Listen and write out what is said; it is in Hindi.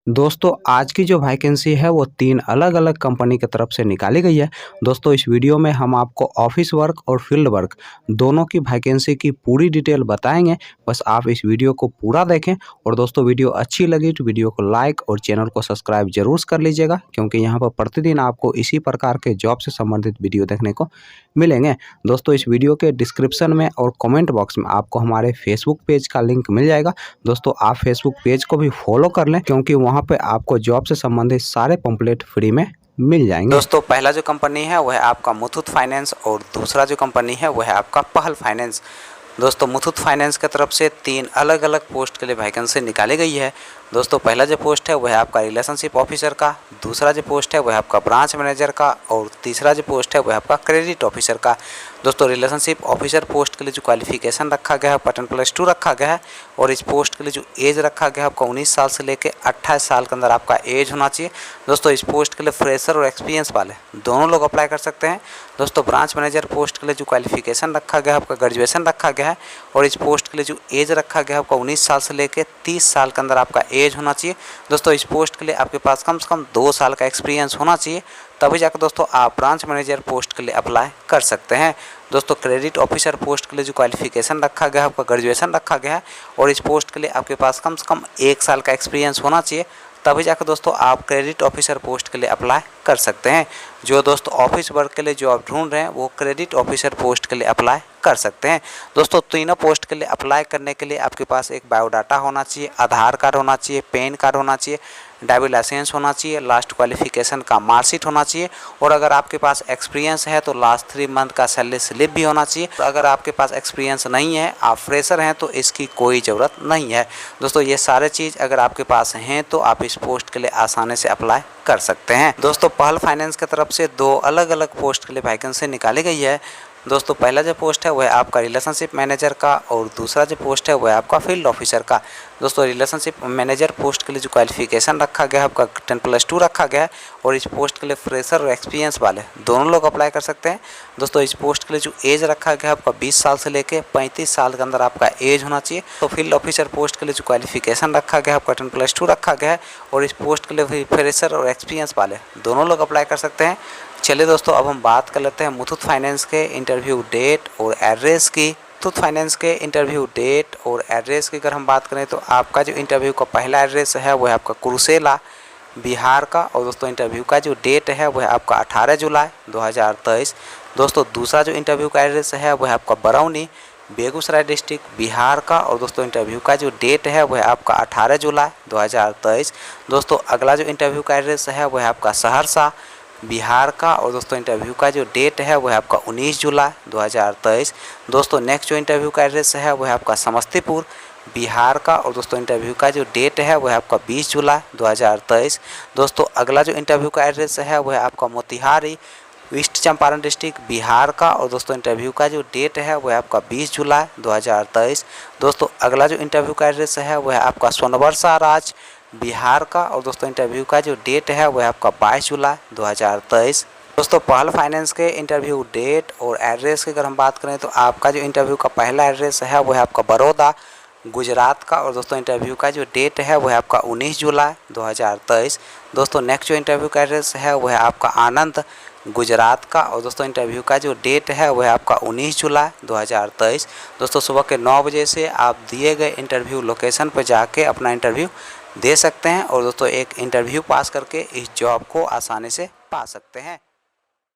दोस्तों आज की जो वैकेंसी है वो 3 अलग-अलग कंपनी की तरफ से निकाली गई है। दोस्तों इस वीडियो में हम आपको ऑफिस वर्क और फील्ड वर्क दोनों की वैकेंसी की पूरी डिटेल बताएँगे। बस आप इस वीडियो को पूरा देखें और दोस्तों वीडियो अच्छी लगी तो वीडियो को लाइक और चैनल को सब्सक्राइब ज़रूर कर लीजिएगा, क्योंकि यहाँ पर प्रतिदिन आपको इसी प्रकार के जॉब से संबंधित वीडियो देखने को मिलेंगे। दोस्तों इस वीडियो के डिस्क्रिप्शन में और कमेंट बॉक्स में आपको हमारे फेसबुक पेज का लिंक मिल जाएगा। दोस्तों आप फेसबुक पेज को भी फॉलो कर लें, क्योंकि वहाँ पे आपको जॉब से संबंधित सारे पंपलेट फ्री में मिल जाएंगे। दोस्तों पहला जो कंपनी है वह है आपका मुथूट फाइनेंस और दूसरा जो कंपनी है वह है आपका पहल फाइनेंस। दोस्तों मुथूट फाइनेंस की तरफ से 3 अलग अलग पोस्ट के लिए वैकेंसी निकाली गई है। दोस्तों पहला जो पोस्ट है वह है आपका रिलेशनशिप ऑफिसर का, दूसरा जो पोस्ट है वह है आपका ब्रांच मैनेजर का और तीसरा जो पोस्ट है वह है आपका क्रेडिट ऑफिसर का। दोस्तों रिलेशनशिप ऑफिसर पोस्ट के लिए जो क्वालिफिकेशन रखा गया है 10+2 रखा गया है और इस पोस्ट के लिए जो एज रखा गया है आपका 19 साल से लेकर 28 साल के अंदर आपका एज होना चाहिए। दोस्तों इस पोस्ट के लिए फ्रेशर और एक्सपीरियंस वाले दोनों लोग अप्लाई कर सकते हैं। दोस्तों ब्रांच मैनेजर पोस्ट के लिए जो क्वालिफिकेशन रखा गया है आपका ग्रेजुएशन रखा गया है और इस पोस्ट के लिए जो एज रखा गया है आपका 19 साल से लेकर 30 साल के अंदर आपका एज होना चाहिए। दोस्तों इस पोस्ट के लिए आपके पास कम से कम 2 साल का एक्सपीरियंस होना चाहिए, तभी जाकर दोस्तों आप ब्रांच मैनेजर पोस्ट के लिए अप्लाई कर सकते हैं। दोस्तों क्रेडिट ऑफिसर पोस्ट के लिए जो क्वालिफिकेशन रखा गया है आपका ग्रेजुएशन रखा गया है और इस पोस्ट के लिए आपके पास कम से कम 1 साल का एक्सपीरियंस होना चाहिए, तभी जाकर दोस्तों आप क्रेडिट ऑफिसर पोस्ट के लिए अप्लाई कर सकते हैं। जो दोस्तों ऑफिस वर्क के लिए जो आप ढूंढ रहे हैं वो क्रेडिट ऑफिसर पोस्ट के लिए अप्लाई कर सकते हैं। दोस्तों तीनों पोस्ट के लिए अप्लाई करने के लिए आपके पास एक बायोडाटा होना चाहिए, आधार कार्ड होना चाहिए, पैन कार्ड होना चाहिए, ड्राइविंग लाइसेंस होना चाहिए, लास्ट क्वालिफिकेशन का मार्कशीट होना चाहिए और अगर आपके पास एक्सपीरियंस है तो लास्ट 3 मंथ का सैलरी स्लिप भी होना चाहिए। अगर आपके पास एक्सपीरियंस नहीं है, आप फ्रेशर हैं, तो इसकी कोई ज़रूरत नहीं है। दोस्तों ये सारे चीज़ अगर आपके पास हैं तो आप इस पोस्ट के लिए आसानी से अप्लाई कर सकते हैं। दोस्तों पहल फाइनेंस की तरफ से 2 अलग अलग पोस्ट के लिए वैकेंसी निकाली गई है। दोस्तों पहला जो पोस्ट है वह आपका रिलेशनशिप मैनेजर का और दूसरा जो पोस्ट है वह आपका फील्ड ऑफिसर का। दोस्तों रिलेशनशिप मैनेजर पोस्ट के लिए जो क्वालिफिकेशन रखा गया है आपका 10+2 रखा गया है और इस पोस्ट के लिए फ्रेशर और एक्सपीरियंस वाले दोनों लोग अप्लाई कर सकते हैं। दोस्तों इस पोस्ट के लिए जो एज रखा गया है आपका 20 साल से लेकर 35 साल के अंदर आपका एज होना चाहिए। तो फील्ड ऑफिसर पोस्ट के लिए जो क्वालिफिकेशन रखा गया है आपका 10+2 रखा गया है और इस पोस्ट के लिए फ्रेशर और एक्सपीरियंस वाले दोनों लोग अप्लाई कर सकते हैं। चलिए दोस्तों अब हम बात कर लेते हैं मुथूट फाइनेंस के इंटरव्यू डेट और एड्रेस की। मुथूट फाइनेंस के इंटरव्यू डेट और एड्रेस की अगर हम बात करें तो आपका जो इंटरव्यू का पहला एड्रेस है वह आपका कुरुसेला बिहार का और दोस्तों इंटरव्यू का जो डेट है वह आपका 18 जुलाई 2023। दोस्तों दूसरा जो इंटरव्यू का एड्रेस है वह आपका बरौनी बेगूसराय डिस्ट्रिक्ट बिहार का और दोस्तों इंटरव्यू का जो डेट है वह आपका 18 जुलाई 2023। दोस्तों अगला जो इंटरव्यू का एड्रेस है वह आपका सहरसा बिहार का और दोस्तों इंटरव्यू का जो डेट है वह आपका 19 जुलाई 2023। दोस्तों नेक्स्ट जो इंटरव्यू का एड्रेस है वह आपका समस्तीपुर बिहार का और दोस्तों इंटरव्यू का जो डेट है वह आपका 20 जुलाई 2023। दोस्तों अगला जो इंटरव्यू का एड्रेस है वह आपका मोतिहारी ईस्ट चंपारण डिस्ट्रिक्ट बिहार का और दोस्तों इंटरव्यू का जो डेट है वह आपका 20 जुलाई 2023। दोस्तों अगला जो इंटरव्यू का एड्रेस है वह आपका सोनबरसा राज्य बिहार का और दोस्तों इंटरव्यू का जो डेट है वह आपका 22 जुलाई 2023। दोस्तों पहल फाइनेंस के इंटरव्यू डेट और एड्रेस की अगर हम बात करें तो आपका जो इंटरव्यू का पहला एड्रेस है वह आपका बड़ौदा गुजरात का और दोस्तों इंटरव्यू का जो डेट है वह आपका 19 जुलाई 2023। दोस्तों नेक्स्ट जो इंटरव्यू का एड्रेस है वह आपका आनंद गुजरात का और दोस्तों इंटरव्यू का जो डेट है वह आपका 19 जुलाई 2023। दोस्तों सुबह के 9 बजे से आप दिए गए इंटरव्यू लोकेशन पर जाके अपना इंटरव्यू दे सकते हैं और दोस्तों एक इंटरव्यू पास करके इस जॉब को आसानी से पा सकते हैं।